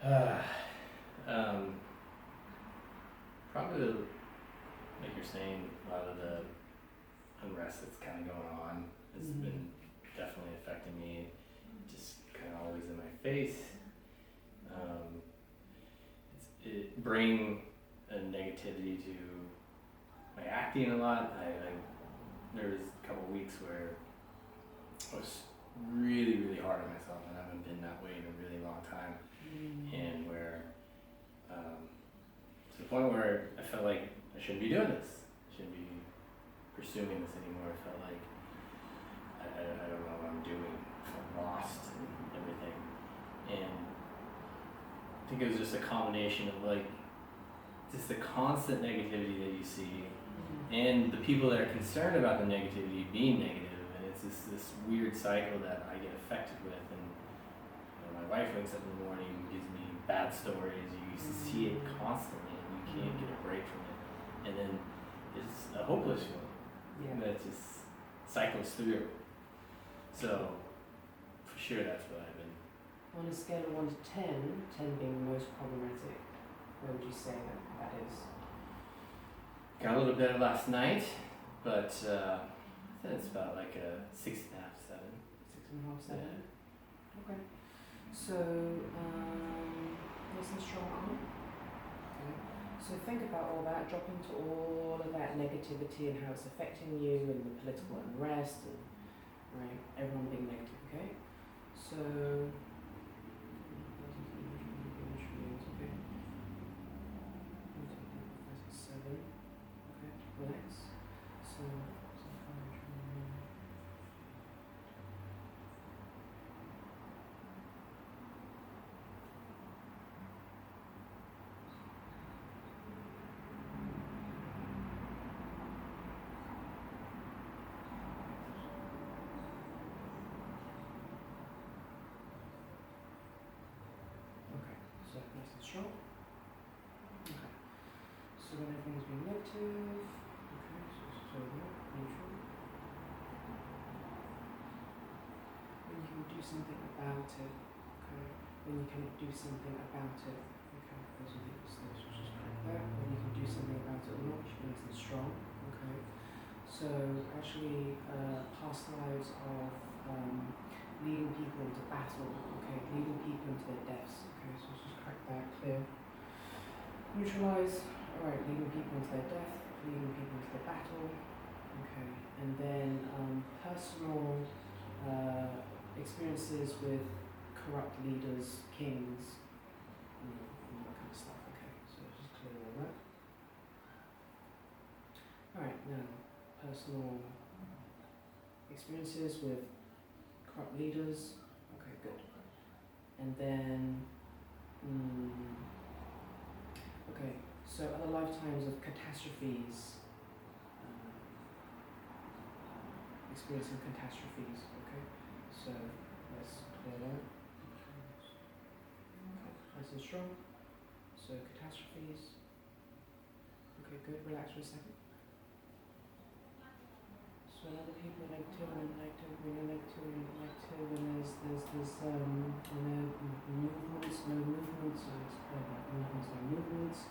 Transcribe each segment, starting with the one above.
Uh, um, Probably, like you're saying, a lot of the unrest that's kind of going on has been definitely affecting me. Just kind of always in my face. It bring a negativity to my acting a lot. There was a couple weeks where I was really hard on myself, and I haven't been that way in a really long time. And where to the point where I felt like I shouldn't be doing this. I shouldn't be pursuing this anymore. I felt like I don't know what I'm doing. I felt lost and everything. And I think it was just a combination of like just the constant negativity that you see, and the people that are concerned about the negativity being negative, and it's this weird cycle that I get affected with. And my wife wakes up in the morning and gives me bad stories. You see it constantly, and you can't get a break from it. And then it's a hopeless feeling that just cycles through. So for sure, that's what I've been. On a scale of 1 to 10, 10 being the most problematic, where would you say that is? Got a little better last night, but I think it's about like a 6.5, 7. 6.5, 7? Yeah. Okay. So, nice and strong arm. Okay. So think about all that, drop into all of that negativity and how it's affecting you, and the political unrest, and right, everyone being negative, okay? So, relax. So nice and strong. Okay. So when everything's being negative, okay, so just clear that, neutral. When you can do something about it, okay. When you can do something about it, okay. There's something that's just like that. When you can do something about it or not, which means it's strong, okay. So actually, past lives of leading people into battle, okay, leading people into their deaths, okay. So let's just crack that clear. Neutralize. Alright, leading people into their death, leading people into their battle, okay, and then personal experiences with corrupt leaders, kings, and all that kind of stuff, okay, so just clear all that. Alright, now, personal experiences with corrupt leaders, okay, good. And then, okay, so other lifetimes of catastrophes, experiencing catastrophes, okay? So let's clear that. Okay, nice and strong. So catastrophes. Okay, good, relax for a second. So when other people are negative and negative, when you're negative and negative, and there's movements, no movements, so let's clear that, movements, no movements.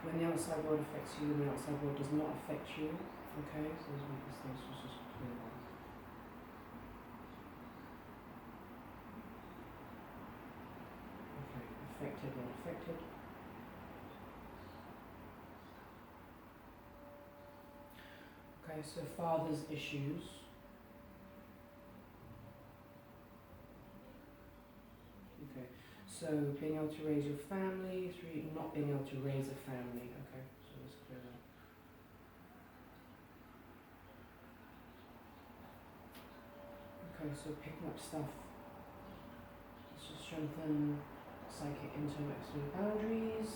When the outside world affects you, the outside world does not affect you. Okay, so let's make this nice, just clear that. Okay, affected, not affected. Okay, so father's issues. Okay, so being able to raise your family, 3, not being able to raise a family. Okay, so let's clear that. Okay, so picking up stuff. Let's just strengthen psychic internal external boundaries.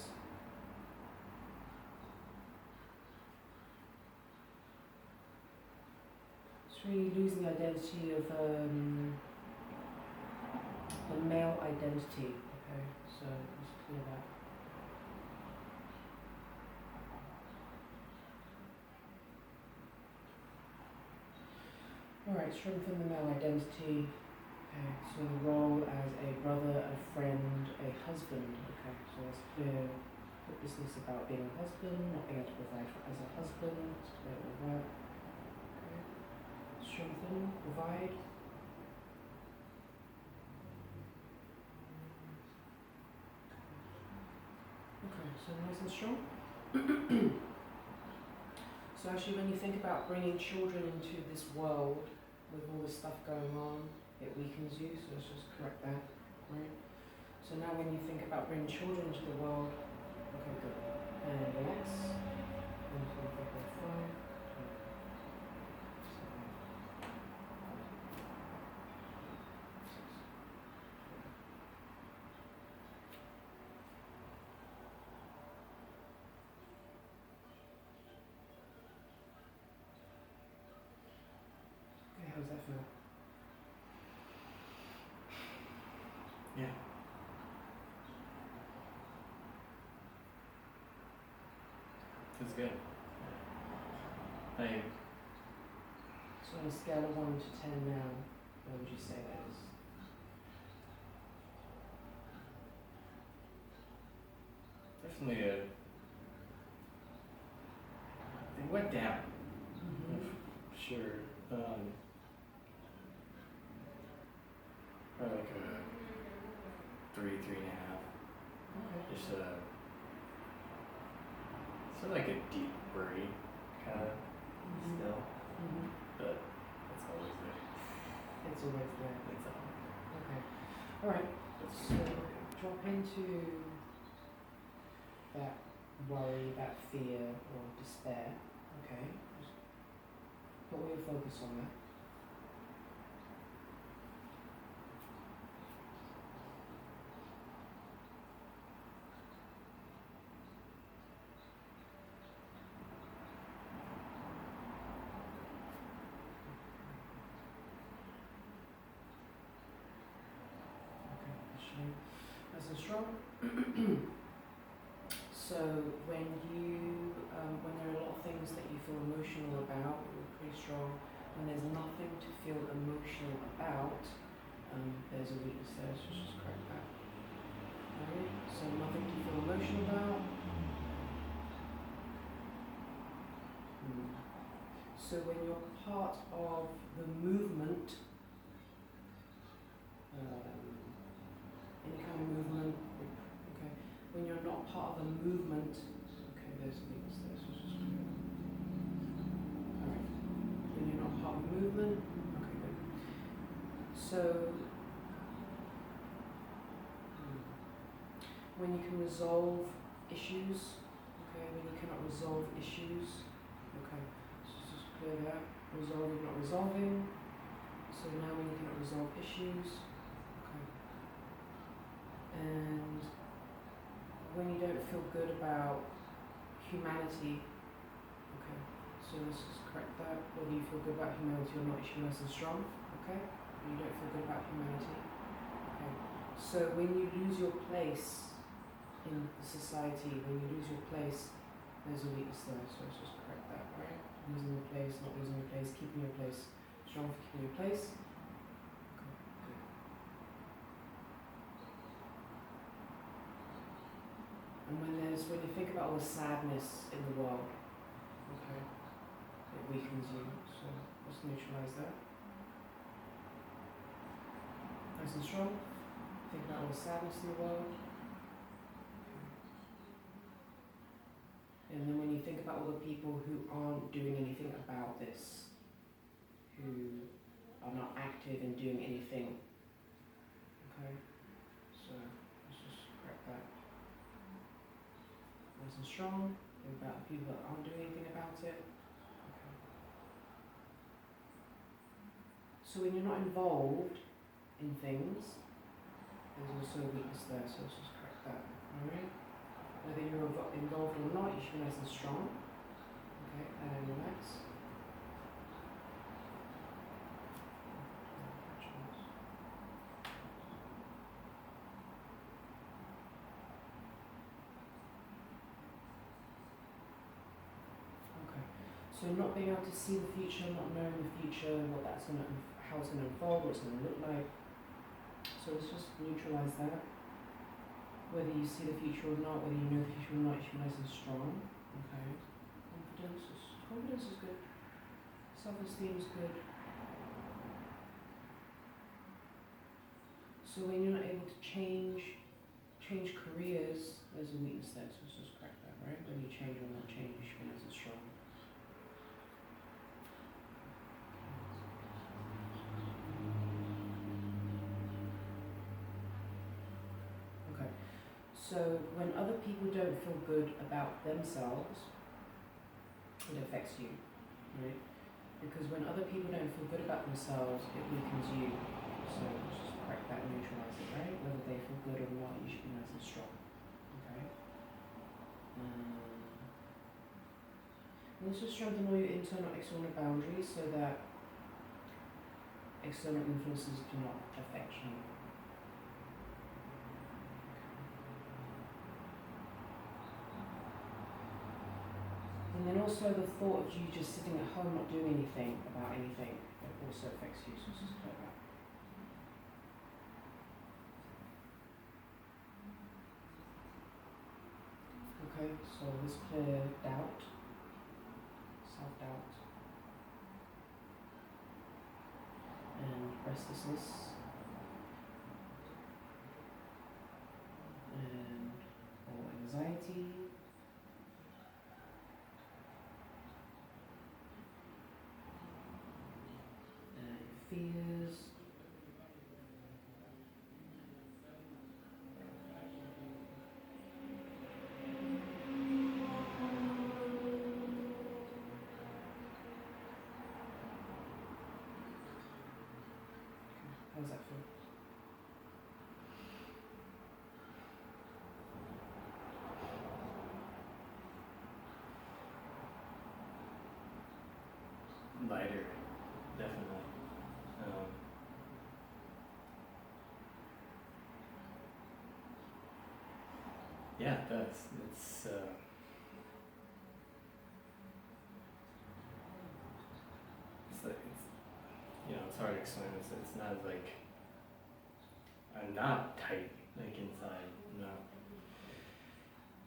It's really losing the identity of the male identity. Okay, so let's clear that. Alright, strengthen the male identity. Okay, so the role as a brother, a friend, a husband. Okay, so it's clear. Put business about being a husband, not being able to provide for, as a husband. It's clear all that. Okay. Strengthen, provide. Okay, so nice and strong. So actually when you think about bringing children into this world with all this stuff going on, it weakens you, so let's just correct that, right? So now when you think about bringing children into the world, okay, good. And relax. 1, 2, 3, 4, 5. Okay, how does that feel? Yeah. Feels good. I So on a scale of 1 to 10 now, what would you say that is? definitely it went down. Sure. Probably like a 3, 3.5. Okay. Just sort of like a deep worry, kind of still, Mm-hmm. but it's always there. It's always there. It's all. Okay. Alright, It's so drop into that worry, that fear or despair. Okay. Just put all your focus on that. Okay, actually, nice and strong. So when you, when there are a lot of things that you feel emotional about, you're pretty strong. When there's nothing to feel emotional about, there's a weakness there. So just correct that. Alright. So nothing to feel emotional about. So when you're part of the movement, any kind of movement, okay. When you're not part of a movement, okay, there's a weakness there, so it's just clear. Alright. When you're not part of a movement, okay, good. So, when you can resolve issues, okay, when you cannot resolve issues, okay, so just clear that. Resolving, not resolving. So now when you cannot resolve issues, okay. And when you don't feel good about humanity, okay, so let's just correct that. Whether you feel good about humanity or not, you should be nice and strong, okay? When you don't feel good about humanity, okay. So when you lose your place in the society, when you lose your place, there's a weakness there, so let's just correct that, right? Losing your place, not losing your place, keeping your place, strong for keeping your place. Okay, good. And when you think about all the sadness in the world, okay, it weakens you, so let's neutralize that. Nice and strong. Think about all the sadness in the world. And then when you think about all the people who aren't doing anything about this, who are not active in doing anything, okay, so let's just correct that. Nice and strong. Think about the people that aren't doing anything about it. Okay. So when you're not involved in things, there's also a weakness there, so let's just correct that. Alright? Whether you're involved or not, you should be nice and strong. Okay, and relax. Okay, so not being able to see the future, not knowing the future, how it's going to unfold, what it's going to look like. So let's just neutralize that. whether you see the future or not, whether you know the future or not, you should be nice and strong. Okay. Confidence is good. Self-esteem is good. So when you're not able to change careers, there's a weakness there, so let's just crack that, right? When you change or not change, you should be nice and strong. Okay. So when other people don't feel good about themselves, it affects you, right? Because when other people don't feel good about themselves, it weakens you. So let's just crack that and neutralize it, right? Whether they feel good or not, you should be nice and strong. Okay? And also strengthen all your internal and external boundaries so that external influences do not affect you. And then also the thought of you just sitting at home not doing anything about anything, it also affects you, so let's just clear that. Okay, so let's clear doubt, self-doubt, and restlessness, and or anxiety, and fears, how does that feel? Lighter, definitely. Yeah, it does. It's like it's hard to explain. It's not like I'm not tight like inside. No,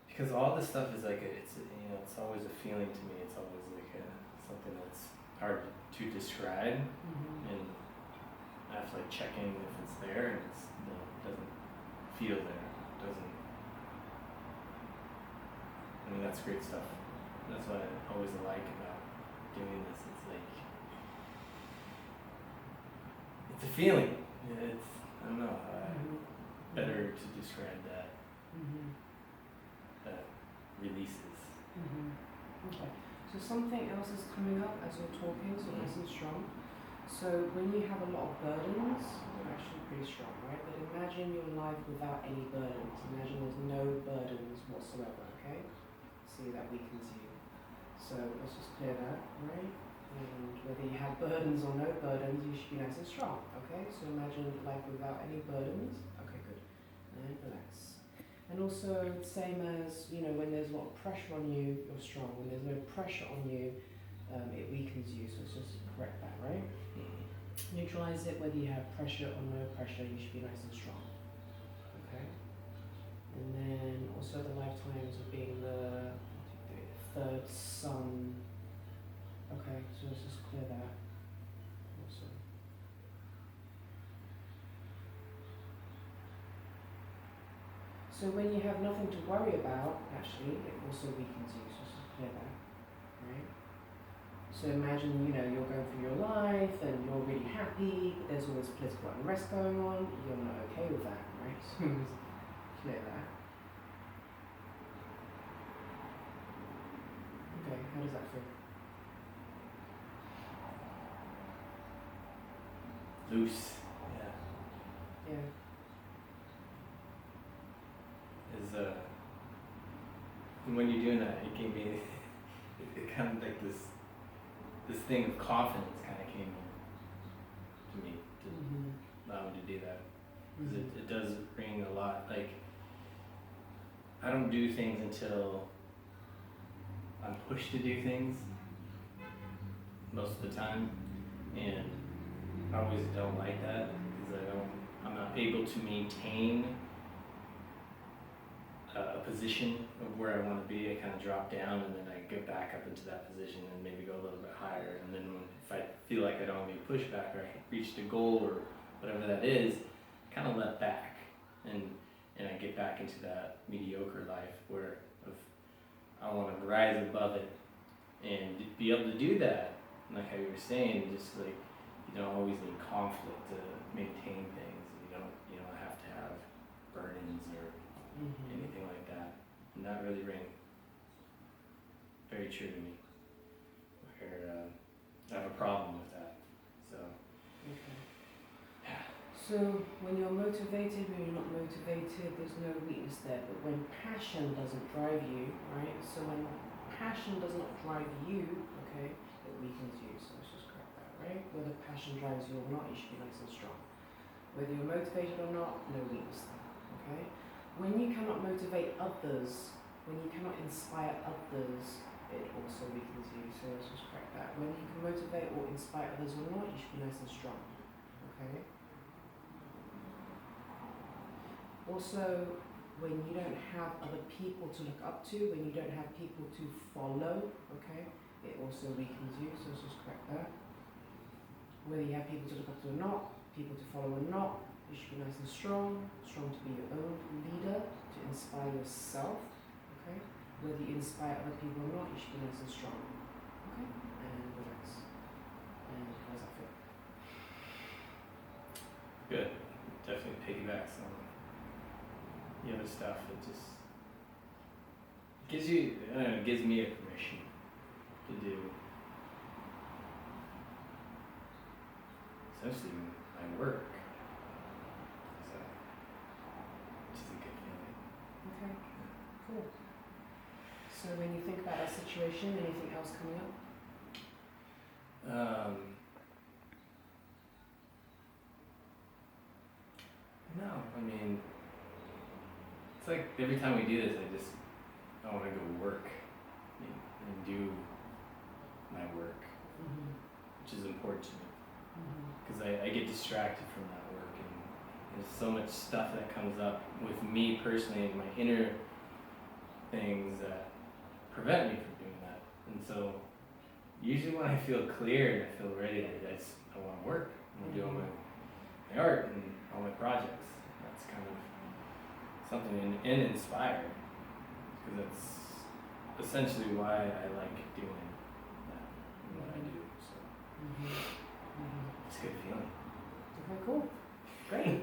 because all this stuff is like it's always a feeling to me. It's always like something that's hard to describe, and I have to like check in if it's there, and it doesn't feel there. It doesn't. I mean, that's great stuff. That's what I always like about doing this. It's like it's a feeling. It's I don't know. Better to describe that. That releases. Okay. So something else is coming up as you're talking, so nice and strong. So when you have a lot of burdens, you're actually pretty strong, right? But imagine your life without any burdens. Imagine there's no burdens whatsoever, okay? See, that weakens you. So let's just clear that, right? And whether you have burdens or no burdens, you should be nice and strong, okay? So imagine life without any burdens. Okay, good. And relax. And also, same as, when there's a lot of pressure on you, you're strong. When there's no pressure on you, it weakens you. So let's just correct that, right? Neutralize it, whether you have pressure or no pressure, you should be nice and strong. Okay? And then also the lifetimes of being the third sun. Okay, so let's just clear that. Awesome. So when you have nothing to worry about, actually, it also weakens you. So let's just clear that. Right? So imagine, you're going through your life and you're really happy, but there's always political unrest going on. You're not okay with that, right? So just clear that. Okay, how does that feel? Loose. Yeah. Yeah. Is when you're doing that, it gave me it kind of like this thing of confidence kind of came to me to allow me to do that, because it does bring a lot. Like, I don't do things until I'm pushed to do things most of the time, and I always don't like that because I'm not able to maintain a position of where I want to be, I kind of drop down and then I get back up into that position and maybe go a little bit higher. And then if I feel like I don't get pushback or I reached a goal or whatever that is, kind of let back and I get back into that mediocre life where I want to rise above it and be able to do that. Like how you were saying, just like you don't always need conflict to maintain things. You don't have to have burn-ins or anything like that. And that really rang very true to me. Where I have a problem with that. So. Okay. So when you're motivated, when you're not motivated, there's no weakness there. But when passion doesn't drive you, right? So when passion does not drive you, okay, it weakens you. So let's just correct that, right? Whether passion drives you or not, you should be nice and strong. Whether you're motivated or not, no weakness there, okay? When you cannot motivate others, when you cannot inspire others, it also weakens you. So let's just correct that. When you can motivate or inspire others or not, you should be nice and strong, okay? Also, when you don't have other people to look up to, when you don't have people to follow, okay, it also weakens you, so let's just correct that. Whether you have people to look up to or not, people to follow or not, you should be nice and strong to be your own leader, to inspire yourself, okay. Whether you inspire other people or not, you should be nice and strong, okay, and relax. And how does that feel? Good. Definitely piggybacks on the other stuff. It just gives you, I don't know, it gives me a permission to do essentially my work. So, which is a good feeling. Okay, cool. So when you think about that situation, anything else coming up? No, I mean, it's like every time we do this, I want to go work and do my work, which is important to me. Because I get distracted from that work, and there's so much stuff that comes up with me personally and my inner things that prevent me from doing that. And so usually when I feel clear and I feel ready, I want to work. I want to do all my art and all my projects. That's kind of something and inspired, because that's essentially why I like doing that and what I do. So it's a good feeling. Okay, cool. Great.